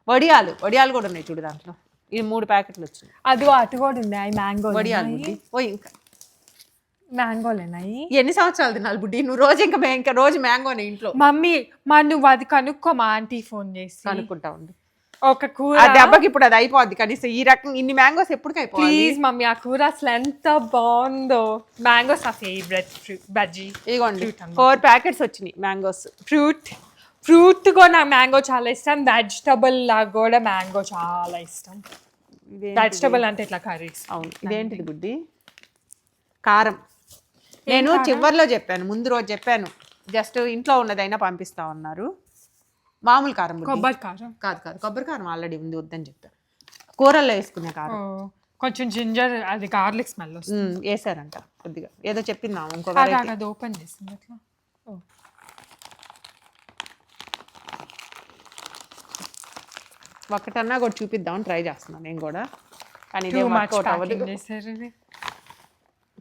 Speaker 2: వడియాలు కూడా ఉన్నాయి చూడు దాంట్లో ఈ 3 ప్యాకెట్లు వచ్చినాయి
Speaker 3: అటు కూడా ఉన్నాయి మ్యాంగో
Speaker 2: వడియాలు ఇంకా
Speaker 3: మ్యాంగోలేనాయి
Speaker 2: ఎన్ని సంవత్సరాలు తినాలి బుడ్డి నువ్వు రోజు ఇంకా రోజు మ్యాంగోనే ఇంట్లో
Speaker 3: మమ్మీ నువ్వు అది కనుక్కో మా ఆంటీ ఫోన్ చేసి
Speaker 2: కనుక్కుంటా ఉంది
Speaker 3: ఒక కూర
Speaker 2: ఆ దెబ్బకి ఇప్పుడు అది అయిపోద్ది కనీసం ఈ రకం ఇన్ని మ్యాంగోస్ ఎప్పటికి అయిపోవాలి
Speaker 3: ప్లీజ్ మమ్మీ ఆ కూర అసలు ఎంత బాగుందో మ్యాంగోస్ నా ఫేవరెట్ బజ్జీ
Speaker 2: ఇదిగోండి 4 ప్యాకెట్స్ వచ్చినాయి మ్యాంగోస్
Speaker 3: ఫ్రూట్ కూడా నాకు మ్యాంగో చాలా ఇష్టం వెజిటబుల్ లాగా కూడా మ్యాంగో చాలా ఇష్టం వెజిటబుల్ అంటే ఇట్లా కర్రీస్
Speaker 2: అవును ఇదేంటిది బుడ్డి కారం నేను చివర్లో చెప్పాను ముందు రోజు చెప్పాను జస్ట్ ఇంట్లో ఉన్నదైనా పంపిస్తా ఉన్నారు మామూలు కారం
Speaker 3: కొబ్బరి కారం
Speaker 2: కాదు కొబ్బరి కారం ఆల్రెడీ ఉంది వద్దని చెప్పాను కూరల్లో వేసుకునే కారం
Speaker 3: కొంచెం జింజర్ అది గార్లిక్ స్మెల్ వస్తుంది
Speaker 2: వేసారంట కొద్దిగా ఏదో చెప్పిందా ఇంకో
Speaker 3: అది ఓపెన్ చేసింది అట్లా
Speaker 2: ఒకటన్నా కూడా చూపిద్దామని ట్రై చేస్తున్నాను నేను కూడా కానీ ఇదే వర్కౌట్ అవ్వదు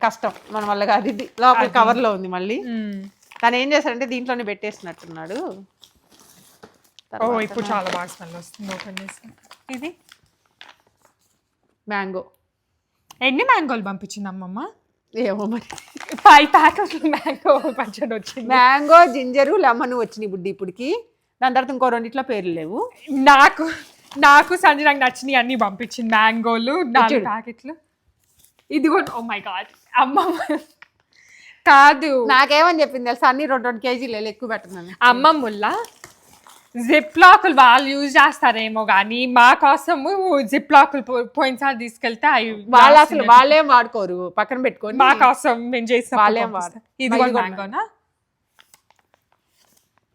Speaker 2: కష్టం మన వల్ల కాదు ఇది లోపల కవర్లో ఉంది మళ్ళీ తను ఏం చేశారంటే దీంట్లోనే పెట్టేసినట్టున్నాడు
Speaker 3: ఇప్పుడు చాలా బాగా స్మెల్ వస్తుంది ఓపెన్ చేసి ఇది
Speaker 2: మ్యాంగో
Speaker 3: ఎన్ని మ్యాంగోలు పంపించింది అమ్మమ్మ
Speaker 2: ఏమో మరి
Speaker 3: 5 ప్యాకెట్లు మ్యాంగో పచ్చడి వచ్చింది
Speaker 2: మ్యాంగో జింజరు లెమన్ వచ్చినాయి బుడ్డి ఇప్పటికి దాని తర్వాత ఇంకో 2 పేర్లు లేవు
Speaker 3: నాకు సంజయ్ నచ్చినవి అన్ని పంపించింది మ్యాంగోలు 4 ప్యాకెట్లు ఇది కూడా ఓ మై గాడ్ అమ్మమ్మ కాదు
Speaker 2: నాకేమని చెప్పింది తెలుసా అన్ని 2 కేజీలు ఎక్కువ పెట్టినాను
Speaker 3: అమ్మమ్ముల్లా జిప్ లాకులు వాళ్ళు యూజ్ చేస్తారేమో కానీ మా కోసము జిప్ లాకులు పోయినసారి తీసుకెళ్తే
Speaker 2: వాళ్ళు అసలు వాళ్ళేం వాడుకోరు పక్కన పెట్టుకొని
Speaker 3: మా కోసం మేము చేసిన
Speaker 2: వాళ్ళేం వాడు
Speaker 3: ఇది మ్యాంగోనా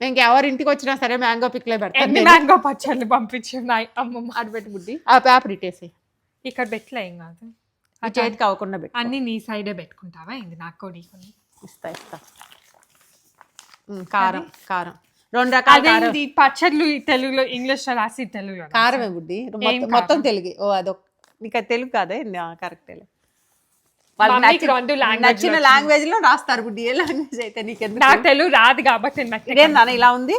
Speaker 2: ఇంకెవరు ఇంటికి వచ్చినా సరే మ్యాంగో పిక్లే పెడతాను
Speaker 3: ఎన్ని మ్యాంగో పచ్చళ్ళు పంపించున్నాయి అమ్మమ్మ
Speaker 2: అటు పెట్టి బుడ్డి ఆ పేపర్ ఇట్టేసి
Speaker 3: ఇక్కడ పెట్టలే ఏం కాదు
Speaker 2: ఆ చేతికి అవ్వకుండా పెట్టు
Speaker 3: అన్ని నీ సైడే పెట్టుకుంటావా ఇది నాకు కూడా
Speaker 2: ఇస్తా కారం 2 రకాల
Speaker 3: పచ్చళ్ళు తెలుగులో ఇంగ్లీష్ లో రాసి తెలుగు
Speaker 2: కారమే బుడ్డి మొత్తం తెలుగు అదొక నీకు తెలుగు కాదే కరెక్టే నచ్చిన లాంగ్వేజ్ లో రాస్తారు బుడ్డి ఏ లాంగ్వేజ్ అయితే నీకెందుకు
Speaker 3: నాకు తెలుగు రాదు కాబట్టి
Speaker 2: ఇదేందా ఇలా ఉంది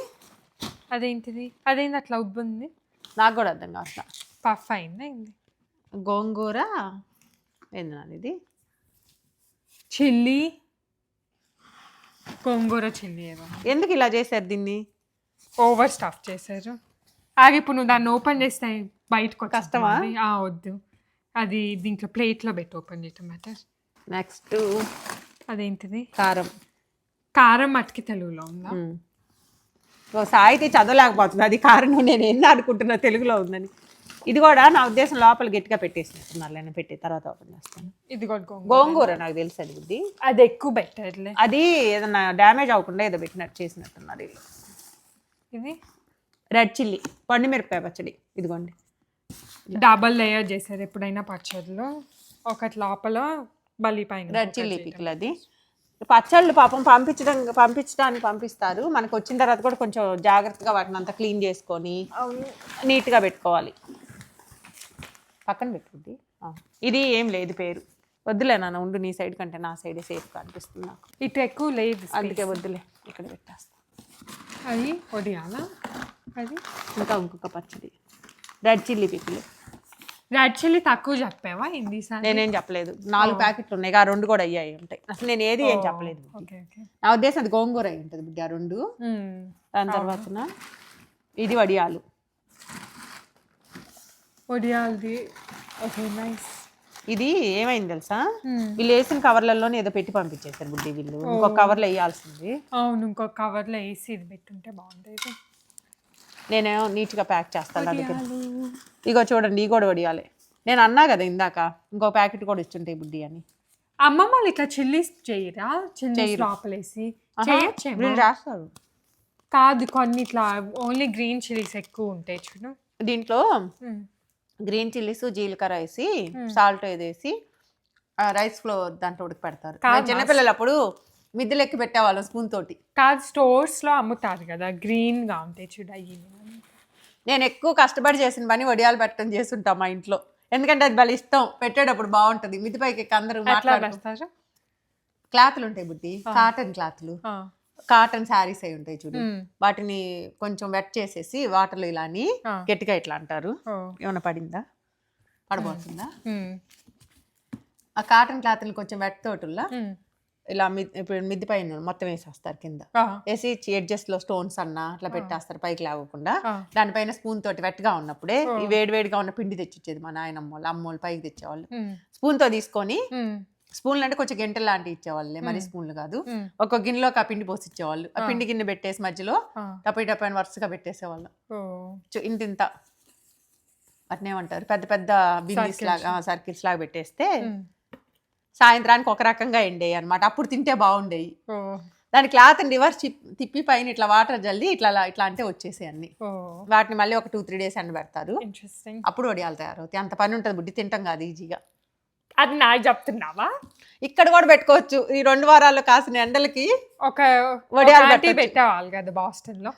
Speaker 3: అదేంటిది అట్లా ఉబ్బుంది
Speaker 2: నాకు కూడా అర్థం కాస్తా
Speaker 3: పఫ్ అయిందా
Speaker 2: గోంగూర ఏంది ఇది
Speaker 3: చిల్లీ గోంగూర చిల్లీ ఏదో
Speaker 2: ఎందుకు ఇలా చేశారు దీన్ని?
Speaker 3: ఓవర్ స్టఫ్ చేశారు. ఆగి ఇప్పుడు నువ్వు దాన్ని ఓపెన్ చేస్తే బయటకు
Speaker 2: కష్టమా?
Speaker 3: వద్దు, అది దీంట్లో ప్లేట్లో పెట్టి ఓపెన్ చేయటం బెటర్.
Speaker 2: నెక్స్ట్
Speaker 3: అదేంటిది?
Speaker 2: కారం.
Speaker 3: కారం మట్టికి తెలుగులో ఉందా?
Speaker 2: సాయితే చదవలేకపోతుంది, అది కారణం. నేను ఎన్ని అనుకుంటున్నా తెలుగులో ఉందని. ఇది కూడా నా ఉద్దేశం లోపల గట్టిగా పెట్టేసినట్టున్నారు, నేను పెట్టి తర్వాత ఓపెన్ చేస్తాను.
Speaker 3: ఇది కూడా
Speaker 2: గోంగూర నాకు తెలుసు అది బుద్ధి.
Speaker 3: అది ఎక్కువ బెటర్లే.
Speaker 2: అది ఏదన్నా డ్యామేజ్ అవ్వకుండా ఏదో పెట్టినట్టు చేసినట్టున్నారు వీళ్ళు.
Speaker 3: ఇది
Speaker 2: రెడ్ చిల్లీ పండుమిరపకాయ పచ్చడి. ఇదిగోండి
Speaker 3: డబల్ లేయర్ చేశారు ఎప్పుడైనా పచ్చడిలో, ఒకటి లోపల బలి పైన.
Speaker 2: Red chilli pickle. అది పచ్చళ్ళు పాపం పంపించడానికి పంపిస్తారు, మనకు వచ్చిన తర్వాత కూడా కొంచెం జాగ్రత్తగా వాటిని అంతా క్లీన్ చేసుకొని నీట్గా పెట్టుకోవాలి. పక్కన పెట్టుకుంది. ఇది ఏం లేదు పేరు, వద్దులే నాన్న ఉండు, నీ సైడ్ కంటే నా సైడే సేఫ్గా అనిపిస్తుంది నాకు.
Speaker 3: ఇటు ఎక్కువ లేదు,
Speaker 2: అందుకే వద్దులే, ఇక్కడ పెట్టేస్తా.
Speaker 3: అది వడియాలా? అది
Speaker 2: ఇంకా ఇంకొక పచ్చడి red chilli pickle.
Speaker 3: Red chilli తక్కువ చెప్పావా హిందీ సార్?
Speaker 2: నేనేం చెప్పలేదు, 4 ప్యాకెట్లు ఉన్నాయి, ఆ 2 కూడా అయ్యాయి ఉంటాయి. అసలు నేను ఏది ఏం చెప్పలేదు. నా ఉద్దేశం అది గోంగూర అయి ఉంటుంది బిడ్డ, ఆ 2. దాని తర్వాత ఇది వడియాలు.
Speaker 3: వడియాలది ఓకే నైస్.
Speaker 2: ఇది ఏమైంది తెలుసా, వీళ్ళు వేసిన కవర్లలోనే ఏదో పెట్టి పంపించేశారు బుడ్డి. వీళ్ళు ఇంకొక కవర్లో వేయాల్సింది.
Speaker 3: అవును, ఇంకొక కవర్లో వేసి ఇది పెట్టుంటే బాగుండేది.
Speaker 2: నేనేమో నీట్గా ప్యాక్ చేస్తాను. అందుకే ఇగో చూడండి, ఈ కూడా వడియాలి. నేను అన్నా కదా ఇందాక ఇంకో ప్యాకెట్ కూడా ఇచ్చుంటాయి బుడ్డి అని.
Speaker 3: అమ్మమ్మ వాళ్ళు ఇట్లా చిల్లీస్ చేయరా? చిల్లీస్ లోపలేసి
Speaker 2: వీళ్ళు చేస్తారు.
Speaker 3: కాదు, కొన్ని ఇట్లా ఓన్లీ గ్రీన్ చిల్లీస్ ఎక్కువ ఉంటాయి చూడు.
Speaker 2: దీంట్లో గ్రీన్ చిల్లీస్, జీలకర్ర వేసి సాల్ట్ వేసి రైస్ ఫ్లోర్ దాంట్లో ఉడికి పెడతారు. చిన్నపిల్లలు అప్పుడు మిద్దెలు ఎక్కి పెట్టేవాళ్ళం స్పూన్ తోటి.
Speaker 3: కాదు, స్టోర్స్ లో అమ్ముతారు కదా గ్రీన్ గా ఉంటాయి చూడు. అయ్యి
Speaker 2: నేను ఎక్కువ కష్టపడి చేసిన పని వడియాలు పెట్టడం చేస్తుంటాం మా ఇంట్లో, ఎందుకంటే అది భలే ఇష్టం, పెట్టేటప్పుడు బాగుంటది. మిద్దిపైకి అందరూ మాట్లాడతారు. క్లాత్లు ఉంటాయి బుద్ధి, కాటన్ క్లాత్లు, కాటన్ శారీస్ అయి ఉంటాయి చూడు, వాటిని కొంచెం వెట్ చేసేసి వాటర్లో ఇలా అని గట్టిగా ఇట్లా అంటారు. ఏమైనా పడిందా? పడబోతుందా? ఆ కాటన్ క్లాత్ని కొంచెం వెట్ తోటల్లా ఇలా ఇప్పుడు మిద్ది పైన మొత్తం వేసేస్తారు, కింద వేసి ఎడ్జెస్ లో స్టోన్స్ అన్నా అట్లా పెట్టేస్తారు పైకి లేవకుండా. దానిపైన స్పూన్ తోటి వెట్గా ఉన్నప్పుడే ఈ వేడివేడిగా ఉన్న పిండి తెచ్చిచ్చేది మా నాయనమ్మ వాళ్ళు, అమ్మోళ్ళు పైకి తెచ్చేవాళ్ళు. స్పూన్ తో తీసుకొని, స్పూన్లు అంటే కొంచెం గంటలు లాంటివి ఇచ్చేవాళ్ళే, మరి స్పూన్లు కాదు, ఒక గిన్నెలోకి ఆ పిండి పోసి ఇచ్చేవాళ్ళు. ఆ పిండి గిన్నె పెట్టేసి మధ్యలో టపైన వరుసగా పెట్టేసేవాళ్ళం. ఇంత వాటిని ఏమంటారు, పెద్ద పెద్ద బిందీస్ లాగా సర్కిల్స్ లాగా పెట్టేస్తే సాయంత్రానికి ఒక రకంగా ఎండేవి అనమాట. అప్పుడు తింటే బాగుండేవి. దాని క్లాత్ రివర్స్ తిప్పి పైన ఇట్లా వాటర్ జల్లి ఇట్లా ఇట్లా అంటే వచ్చేసాయి అన్ని. వాటిని మళ్ళీ ఒక 2-3 days ఎండ పెడతారు, అప్పుడు వడియాలు తయారవుతాయి. అంత పని ఉంటుంది బుడ్డి, తింటాం కాదు ఈజీగా.
Speaker 3: అది నాకు చెప్తున్నావా?
Speaker 2: ఇక్కడ కూడా పెట్టుకోవచ్చు. ఈ 2 వారాల్లో కాసిన ఎండలకి
Speaker 3: ఒక వడియాలు పెట్టేవాళ్ళు కదా బాస్టన్ లో.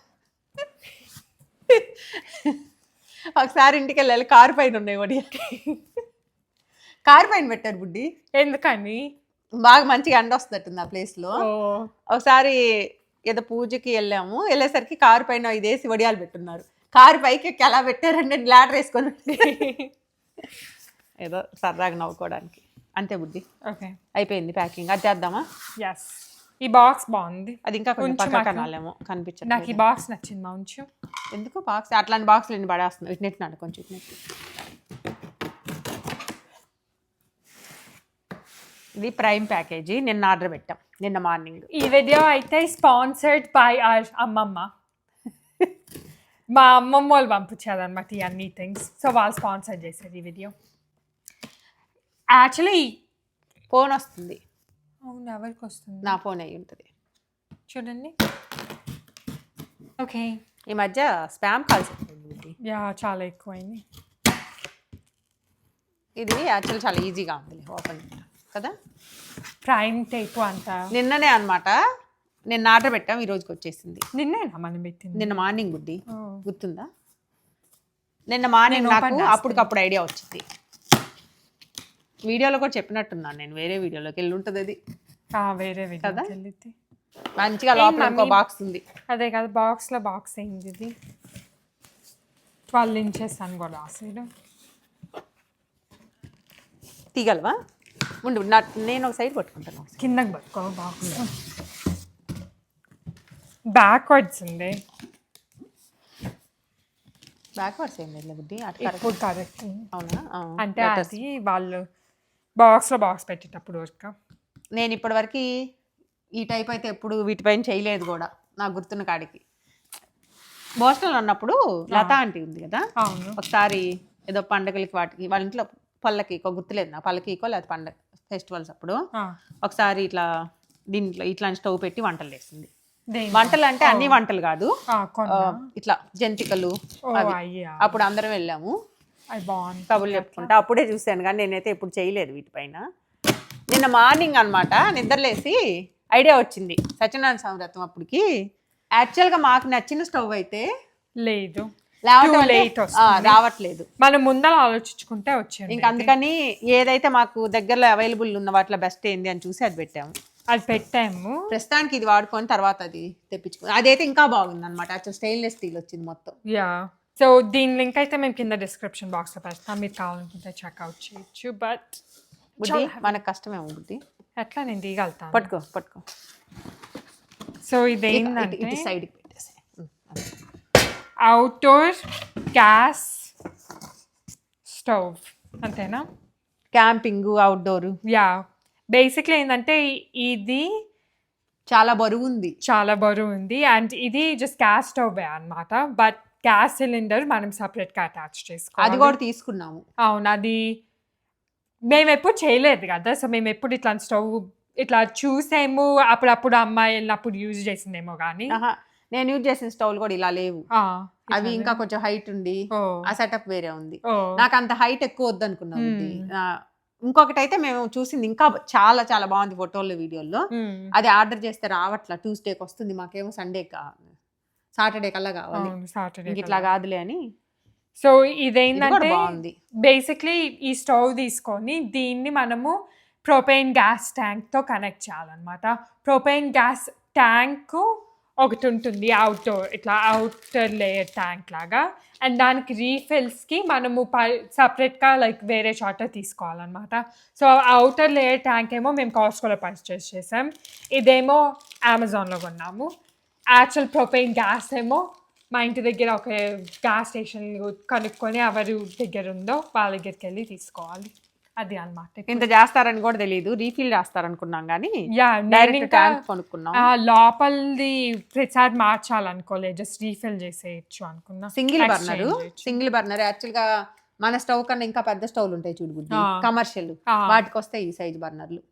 Speaker 2: ఒకసారి ఇంటికి వెళ్ళాలి, కారు పైన ఉన్నాయి వడియాలు, కారు పైన పెట్టారు బుడ్డి.
Speaker 3: ఎందుకని?
Speaker 2: బాగా మంచిగా ఎండ వస్తుందట్టుంది ఆ ప్లేస్ లో. ఒకసారి ఏదో పూజకి వెళ్ళాము, వెళ్ళేసరికి కారు పైన ఇదేసి వడియాలు పెట్టున్నారు. కారు పైకి ఎలా పెట్టారంటే గ్లాడర్ వేసుకొని ఏదో సరదాగా నవ్వుకోవడానికి అంతే బుద్ధి.
Speaker 3: ఓకే,
Speaker 2: అయిపోయింది ప్యాకింగ్. అది చేద్దామా?
Speaker 3: ఎస్. ఈ బాక్స్ బాగుంది,
Speaker 2: అది ఇంకా కొంచెం పక్క కనాలేమో కనిపించదు.
Speaker 3: నాకు ఈ బాక్స్ నచ్చింది. మా ఉంచు.
Speaker 2: ఎందుకు బాక్స్? అట్లాంటి బాక్స్లు ఎన్ని పడేస్తున్నావు? ఇటు నెట్టినాడు కొంచెం, ఇటు నెట్టి. ఇది ప్రైమ్ ప్యాకేజీ, నిన్న ఆర్డర్ పెట్టాం, నిన్న మార్నింగ్.
Speaker 3: ఈ వీడియో అయితే స్పాన్సర్డ్ బై అవర్ అమ్మమ్మ. మా అమ్మమ్మ వాళ్ళు పంపించారు అనమాట ఈ అన్ని థింగ్స్, సో వాళ్ళు స్పాన్సర్ చేశారు ఈ వీడియో. యాక్చువల్లీ
Speaker 2: ఫోన్ వస్తుంది.
Speaker 3: అవును, ఎవరికి వస్తుంది?
Speaker 2: నా ఫోన్ అయి ఉంటుంది
Speaker 3: చూడండి. ఓకే,
Speaker 2: ఈ మధ్య స్పామ్ కాల్స్
Speaker 3: యా చాలా ఎక్కువైంది.
Speaker 2: ఇది యాక్చువల్ చాలా ఈజీగా ఉంది ఓపెన్ కదా.
Speaker 3: ప్రైమ్ టైప్ అంతా
Speaker 2: నిన్ననే అనమాట, నిన్న ఆర్డర్ పెట్టాం, ఈ రోజుకి వచ్చేసింది.
Speaker 3: నిన్నేనా మనం పెట్టింది?
Speaker 2: నిన్న మార్నింగ్ బుడ్డి, గుర్తుందా? నిన్న మార్నింగ్ నాకు అప్పటికప్పుడు ఐడియా వచ్చింది. వీడియోలో కూడా చెప్పినట్టున్నాను నేను, వేరే వీడియోలోకి వెళ్ళి ఉంటుంది అది.
Speaker 3: వేరే
Speaker 2: కదా, మంచిగా లోపల ఇంకో బాక్స్ ఉంది.
Speaker 3: అదే కదా, బాక్స్లో బాక్స్ అయింది ఇది. 12 inches అని కూడా రాసాడు.
Speaker 2: తీగలవా? ఉండు, నేను ఒక సైడ్ పట్టుకుంటాను.
Speaker 3: కిందకి పట్టుకో బాక్స్. బ్యాక్వర్డ్స్ ఉంది.
Speaker 2: బ్యాక్వర్డ్స్ ఏం లేదు బుడ్డి, అటు correct.
Speaker 3: ఇప్పుడు కరెక్ట్.
Speaker 2: అవునా?
Speaker 3: అంటే అది వాళ్ళు బాక్స్లో బాక్స్ పెట్టేటప్పుడు వర్క్.
Speaker 2: నేను ఇప్పటివరకు ఈ టైప్ అయితే ఎప్పుడు వీటిపైన చేయలేదు కూడా, నాకు గుర్తున్న కాడికి. బోస్టన్లో ఉన్నప్పుడు లతా ఆంటీ ఉంది కదా,
Speaker 3: అవును.
Speaker 2: ఒకసారి ఏదో పండగలకి వాటికి వాళ్ళ ఇంట్లో పళ్ళకీకో, గుర్తులేదు నా, పళ్ళకీకో లేదా పండగ ఫెస్టివల్స్ అప్పుడు ఒకసారి ఇట్లా దీంట్లో ఇట్లాంటి స్టవ్ పెట్టి వంటలు చేసింది. వంటలు అంటే అన్ని వంటలు కాదు, ఇట్లా జంతికలు అవి. అప్పుడు అందరం వెళ్ళాము, కబుర్లు చెప్పుకుంటా. అప్పుడే చూశాను కానీ నేనైతే ఎప్పుడు చేయలేదు వీటిపైన. నిన్న మార్నింగ్ అనమాట నిద్రలేసి ఐడియా వచ్చింది సత్యనారాయణ స్వామి వ్రతం అప్పటికి. యాక్చువల్గా మాకు నచ్చిన స్టవ్ అయితే
Speaker 3: లేదు,
Speaker 2: రావట్లేదు.
Speaker 3: మనం ముందర ఆలోచించుకుంటే వచ్చాము.
Speaker 2: ఇంకా అందుకని ఏదైతే మాకు దగ్గరలో అవైలబుల్ ఉన్న వాటిలో బెస్ట్ ఏంది అని చూసి అది పెట్టాము.
Speaker 3: అది పెట్టాము
Speaker 2: ప్రస్తుతానికి ఇది వాడుకొని తర్వాత అది తెప్పించుకున్నాం. అదైతే ఇంకా బాగుంది అనమాట, యాక్చువల్ స్టెయిన్లెస్ స్టీల్ వచ్చింది మొత్తం.
Speaker 3: యా, సో దీని లింక్ అయితే మేము కింద డిస్క్రిప్షన్ బాక్స్లో పెడతాం, మీరు కావాలనుకుంటే చెక్అవుట్ చేయొచ్చు. బట్
Speaker 2: బుద్ధి మనకు కష్టమేమో బుద్ధి,
Speaker 3: ఎట్లా నేను తీయగలుగుతాను.
Speaker 2: పట్టుకో.
Speaker 3: సో ఇదేంటంటే
Speaker 2: సైడ్కి పెట్టేసి
Speaker 3: అవుట్డోర్ గ్యాస్ స్టవ్, అంతేనా?
Speaker 2: Camping outdoor.
Speaker 3: యా, బేసిక్లీ ఏంటంటే ఇది
Speaker 2: చాలా బరువు ఉంది
Speaker 3: అండ్ ఇది జస్ట్ గ్యాస్ స్టవ్ అన్నమాట. బట్ గ్యాస్ సిలిండర్ మనం సపరేట్గా అటాచ్ చేసుకోవాలి.
Speaker 2: అది కూడా తీసుకున్నాము.
Speaker 3: అవును, అది మేము ఎప్పుడు చేయలేదు కదా, సో మేము ఎప్పుడు ఇట్లా స్టవ్ ఇట్లా చూసాము, అప్పుడప్పుడు అమ్మాయి వెళ్ళినప్పుడు యూజ్ చేసిందేమో కానీ
Speaker 2: నేను యూజ్ చేసిన స్టవ్లు కూడా ఇలా లేవు. అవి ఇంకా కొంచెం హైట్ ఉండి ఆ సెటప్ వేరే ఉంది. నాకు అంత హైట్ ఎక్కువ వద్దు అనుకున్నాను. ఇంకొకటి అయితే మేము చూసింది ఇంకా చాలా చాలా బాగుంది ఫోటోల్లో వీడియోల్లో. అది ఆర్డర్ చేస్తే రావట్లా, ట్యూస్డేకి వస్తుంది, మాకేమో సండే సాటర్డే కల్లా కావాలి. ఇట్లా కాదులే అని.
Speaker 3: సో ఇదేంటంటే
Speaker 2: బాగుంది.
Speaker 3: బేసిక్లీ ఈ స్టవ్ తీసుకొని దీన్ని మనము ప్రొపైన్ గ్యాస్ ట్యాంక్తో కనెక్ట్ చేయాలన్నమాట. ప్రొపైన్ గ్యాస్ ట్యాంక్ ఒకటి ఉంటుంది అవుట్డోర్, ఇట్లా అవుటర్ లేయర్ ట్యాంక్ లాగా. అండ్ దానికి రీఫిల్స్కి మనము సపరేట్గా లైక్ వేరే చోట తీసుకోవాలన్నమాట. సో అవుటర్ లేయర్ ట్యాంక్ ఏమో మేము కాస్ట్కోలో పర్చేస్ చేసాం, ఇదేమో అమెజాన్లో కొన్నాము. యాక్చువల్ ప్రొపైన్ గ్యాస్ ఏమో మా ఇంటి దగ్గర ఒక గ్యాస్ స్టేషన్ కనుక్కొని ఎవరి దగ్గర ఉందో వాళ్ళ దగ్గరికి వెళ్ళి తీసుకోవాలి. అది అన్నమాట.
Speaker 2: ఇంత చేస్తారని కూడా తెలియదు, రీఫిల్ చేస్తారనుకున్నాం కానీ డైరెక్ట్ ట్యాంక్ కొనుక్కున్నాం.
Speaker 3: లోపలిది ప్రతిసారి మార్చాలనుకోలేదు, జస్ట్ రీఫిల్ చేసేయచ్చు అనుకున్నా.
Speaker 2: సింగిల్ బర్నర్ యాక్చువల్ గా మన స్టవ్ కన్నా ఇంకా పెద్ద స్టవ్లు ఉంటాయి చూడు బుద్ధి, కమర్షియల్, వాటికి వస్తాయి ఈ సైజ్ బర్నర్లు.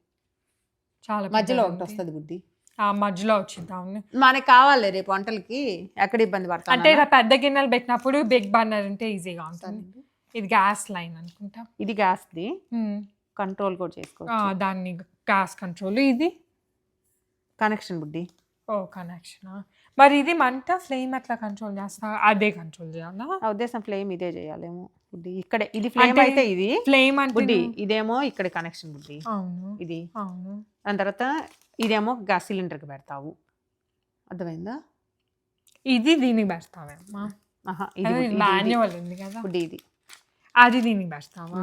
Speaker 2: చాలా మధ్యలో ఒకటి వస్తుంది బుద్ధి,
Speaker 3: మధ్యలో వచ్చింది.
Speaker 2: మనకి కావాలి రేపు వంటలకి, ఎక్కడ ఇబ్బంది పడతాం
Speaker 3: అంటే ఇలా పెద్ద గిన్నెలు పెట్టినప్పుడు బిగ్ బర్నర్ ఉంటే ఈజీగా ఉంటుంది. ఇది గ్యాస్ లైన్ అనుకుంటా,
Speaker 2: ఇది గ్యాస్ది కంట్రోల్ కూడా చేసుకోవచ్చు.
Speaker 3: దాన్ని గ్యాస్ కంట్రోల్, ఇది
Speaker 2: కనెక్షన్ బుద్ధి.
Speaker 3: కనెక్షన్. మరి ఇది మంట ఫ్లేమ్ ఎట్లా కంట్రోల్ చేస్తా? అదే కంట్రోల్ చేయాలా?
Speaker 2: ఉద్దేశం ఫ్లేమ్ ఇదే చేయాలేమో బుద్ధి. ఇక్కడ ఇది ఫ్లేమ్ అయితే ఇది
Speaker 3: ఫ్లేమ్ అంటే
Speaker 2: బుద్ధి, ఇదేమో ఇక్కడ కనెక్షన్ బుద్ధి.
Speaker 3: అవును,
Speaker 2: ఇది
Speaker 3: అవును.
Speaker 2: దాని తర్వాత ఇదేమో గ్యాస్ సిలిండర్కి పెడతావు, అర్థమైందా?
Speaker 3: ఇది దీనికి పెడతావేమ్మా? ఇది మాన్యువల్ ఉంది కదా
Speaker 2: బుద్ధి, ఇది
Speaker 3: అది దీనికి పెడతావా?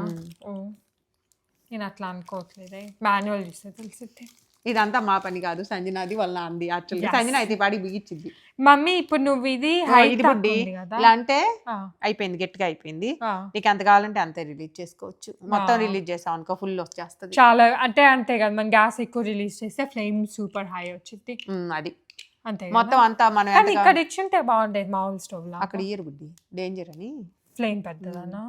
Speaker 3: నేను అట్లా అనుకోవట్లేదే, మాన్యువల్ చూస్తే తెలిసితే.
Speaker 2: ఇదంతా మా పని కాదు, సంజనాది వాళ్ళ అంది. యాక్చువల్గా సంజన అయితే పాడి బిగించింది.
Speaker 3: మమ్మీ ఇప్పుడు నువ్వు ఇది
Speaker 2: బుడ్డి ఇలా అంటే అయిపోయింది, గట్టిగా అయిపోయింది. నీకు ఎంత కావాలంటే అంతే రిలీజ్ చేసుకోవచ్చు. మొత్తం రిలీజ్ చేసాం అనుకో ఫుల్ వచ్చేస్తుంది.
Speaker 3: చాలా అంటే అంతే కదా, మనం గ్యాస్ ఎక్కువ రిలీజ్ చేస్తే ఫ్లేమ్ సూపర్ హై వచ్చింది.
Speaker 2: అది
Speaker 3: అంతే
Speaker 2: మొత్తం అంతా మనం
Speaker 3: ఇక్కడ ఇచ్చుంటే బాగుండేది మామూలు స్టవ్ లో.
Speaker 2: అక్కడ ఇయ్యరు బుడ్డి, డేంజర్ అని.
Speaker 3: ఫ్లేమ్ పెద్దదనా?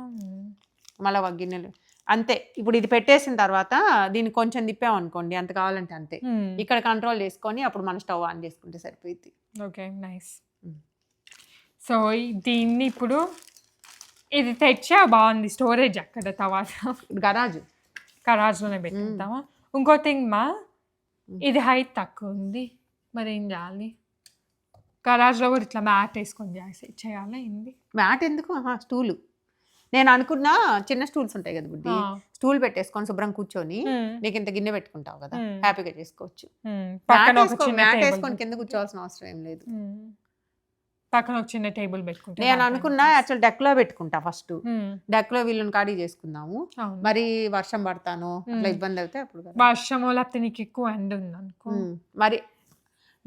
Speaker 2: మళ్ళీ గిన్నెలు అంతే. ఇప్పుడు ఇది పెట్టేసిన తర్వాత దీన్ని కొంచెం తిప్పామనుకోండి, ఎంత కావాలంటే అంతే. ఇక్కడ కంట్రోల్ చేసుకొని అప్పుడు మన స్టవ్ ఆన్ చేసుకుంటే సరిపోయింది.
Speaker 3: Okay, nice. సో దీన్ని ఇప్పుడు ఇది తెచ్చా బాగుంది. స్టోరేజ్ అక్కడ తర్వాత గరాజ్లోనే పెట్టిద్దామా? ఇంకో థింగ్ మా, ఇది హైట్ తక్కువ ఉంది, మరి ఏం చేయాలి? గరాజ్లో కూడా ఇట్లా మ్యాట్ వేసుకొని చేయాలా? ఏంది
Speaker 2: మ్యాట్ ఎందుకు? స్టూలు. నేను అనుకున్నా చిన్న స్టూల్స్ ఉంటాయి కదా బుడ్డి, స్టూల్ పెట్టేసుకొని శుభ్రం కూర్చొని నీకు ఇంత గిన్నె పెట్టుకుంటావు కదా, హ్యాపీగా చేసుకోవచ్చు. మ్యాట్ వేసుకొని కింద కూర్చోవాల్సిన అవసరం ఏం లేదు.
Speaker 3: పక్కన ఒక చిన్న టేబుల్ పెట్టుకుంటా.
Speaker 2: నేను అనుకున్నా యాక్చువల్ డెక్ లో పెట్టుకుంటా ఫస్ట్, డెక్ లో వీళ్ళని ఖాళీ చేసుకుందాము. మరి వర్షం పడతాను అట్లా ఇబ్బంది అయితే అప్పుడు
Speaker 3: వర్షం లేకపోతే నీకు ఎక్కువ ఎండ ఉంది అనుకో,
Speaker 2: మరి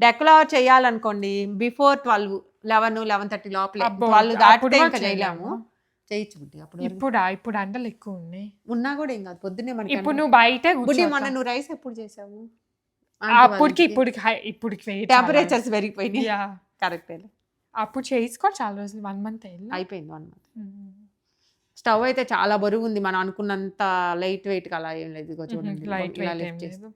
Speaker 2: డెక్లార్ చేయాలనుకోండి బిఫోర్ 11:30 లోపలే.
Speaker 3: అబ్బో,
Speaker 2: 12
Speaker 3: అప్పుడు
Speaker 2: దాటితే
Speaker 3: కూడా
Speaker 2: ఇంకా చేయలేము.
Speaker 3: చేయలేము.
Speaker 2: చేయొచ్చు బుడ్డి అప్పుడు వరకు.
Speaker 3: ఇప్పుడు ఎండలు ఎక్కువ ఉన్నాయి.
Speaker 2: ఉన్నా కూడా ఏం కాదు, పొద్దున్నే మనకి
Speaker 3: ఇప్పుడు నువ్వు బయటే
Speaker 2: బుడ్డి
Speaker 3: కూర్చో.
Speaker 2: మొన్న నువ్వు రైస్ ఎప్పుడు చేసావు?
Speaker 3: ఇప్పటికి వెయిట్
Speaker 2: టెంపరేచర్స్ పెరిగిపోయినాయి. కరెక్టే,
Speaker 3: అప్పుడు చేసుకో చాలా రోజులు 1 month
Speaker 2: అయిపోయింది 1 month. స్టవ్ అయితే చాలా బరువు ఉంది, మనం అనుకున్నంత లైట్ వెయిట్ గా అలా ఏం లేదు. ఇదిగో చూడండి,
Speaker 3: లైట్
Speaker 2: ఇలా
Speaker 3: వెయిట్
Speaker 2: lift చేస్తే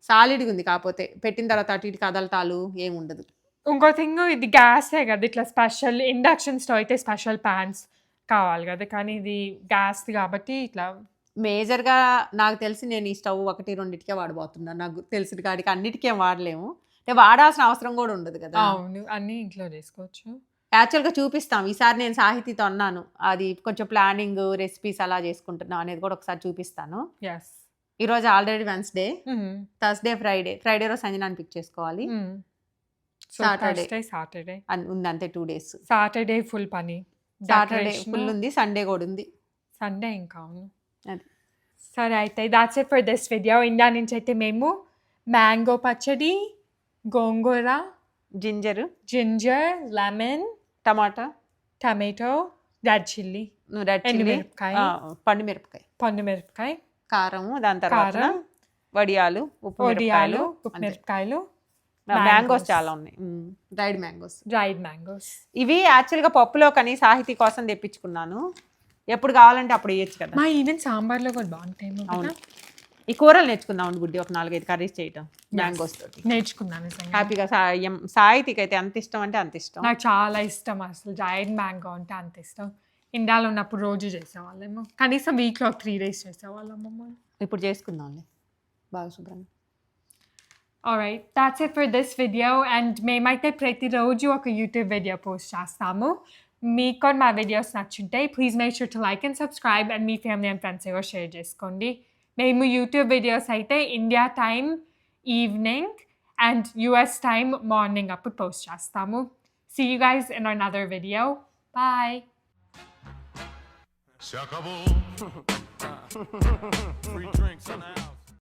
Speaker 2: సాలిడ్గా ఉంది. కాకపోతే పెట్టిన తర్వాత అటు ఇటు కదలటాలు ఏం ఉండదు.
Speaker 3: ఇంకో థింగ్, ఇది గ్యాసే కదా, ఇట్లా స్పెషల్ ఇండక్షన్ స్టవ్ అయితే స్పెషల్ ప్యాన్స్ కావాలి కదా, కానీ ఇది గ్యాస్ కాబట్టి ఇట్లా
Speaker 2: మేజర్గా నాకు తెలిసి నేను ఈ స్టవ్ 1-2కే వాడబోతున్నాను. నాకు తెలిసిన కాడికి అన్నిటికేం వాడలేము, అంటే వాడాల్సిన అవసరం కూడా ఉండదు కదా.
Speaker 3: అవును, అన్ని ఇంట్లో చేసుకోవచ్చు.
Speaker 2: యాక్చువల్గా చూపిస్తాం ఈసారి. నేను సాహితీతో అన్నాను, అది కొంచెం ప్లానింగ్ రెసిపీస్ అలా చేసుకుంటున్నాం అనేది కూడా ఒకసారి చూపిస్తాను.
Speaker 3: ఎస్,
Speaker 2: ఈరోజు ఆల్రెడీ వెన్స్డే, థర్స్డే, ఫ్రైడే రోజు సంజనాన్ని పిక్ చేసుకోవాలి.
Speaker 3: సాటర్డే
Speaker 2: ఉంది అంతే, 2 days.
Speaker 3: సాటర్డే ఫుల్ పని,
Speaker 2: సాటర్డే ఫుల్ ఉంది, సండే కూడా ఉంది.
Speaker 3: సండే ఇంకా అవును.
Speaker 2: అది
Speaker 3: సరే అయితే that's it for this video. India నుంచి అయితే మేము మ్యాంగో పచ్చడి, గోంగూర, జింజర్, లెమన్,
Speaker 2: టమాటా,
Speaker 3: tomato, red chilli,
Speaker 2: red chilli, పండు మిరపకాయ, కారము, దాని తర్వాత వడియాలు, ఉప్పు
Speaker 3: మిరపకాయలు,
Speaker 2: మ్యాంగోస్ చాలా ఉన్నాయి, డ్రైడ్ మ్యాంగోస్. ఇవి యాక్చువల్గా పప్పులో కానీ సాహితీ కోసం తెప్పించుకున్నాను. ఎప్పుడు కావాలంటే అప్పుడు వేయచ్చు కదా.
Speaker 3: మా ఈవెన్ సాంబార్లో కూడా బాగుంటాయి.
Speaker 2: అవును, ఈ కూరలు నేర్చుకుందాం గుడ్డి, ఒక 4-5 కర్రీస్ చేయటం మ్యాంగోస్ తోటి
Speaker 3: నేర్చుకున్నాను.
Speaker 2: హ్యాపీగా. సాహితీకి అయితే అంత ఇష్టం అంటే అంత ఇష్టం.
Speaker 3: నాకు చాలా ఇష్టం అసలు, డ్రైడ్ మ్యాంగో అంటే అంత ఇష్టం. ఇండియాలో ఉన్నప్పుడు రోజు చేసేవాళ్ళేమో, కనీసం వీక్లో 3 days చేసేవాళ్ళమ్మ.
Speaker 2: ఇప్పుడు చేసుకుందాంలే బాగా శుభ్రంగా.
Speaker 3: Alright, that's it for this video. And మేమైతే ప్రతిరోజు ఒక యూట్యూబ్ వీడియో పోస్ట్ చేస్తాము. మీకు మా వీడియోస్ నచ్చుంటే please make sure to like and subscribe, and మీ ఫ్యామిలీ అండ్ ఫ్రెండ్స్ ఏవో షేర్ చేసుకోండి. మేము యూట్యూబ్ వీడియోస్ అయితే India time evening and US time morning అప్పుడు పోస్ట్ చేస్తాము. See you guys in another video. Bye.
Speaker 4: Se acabó. Free drinks in the house.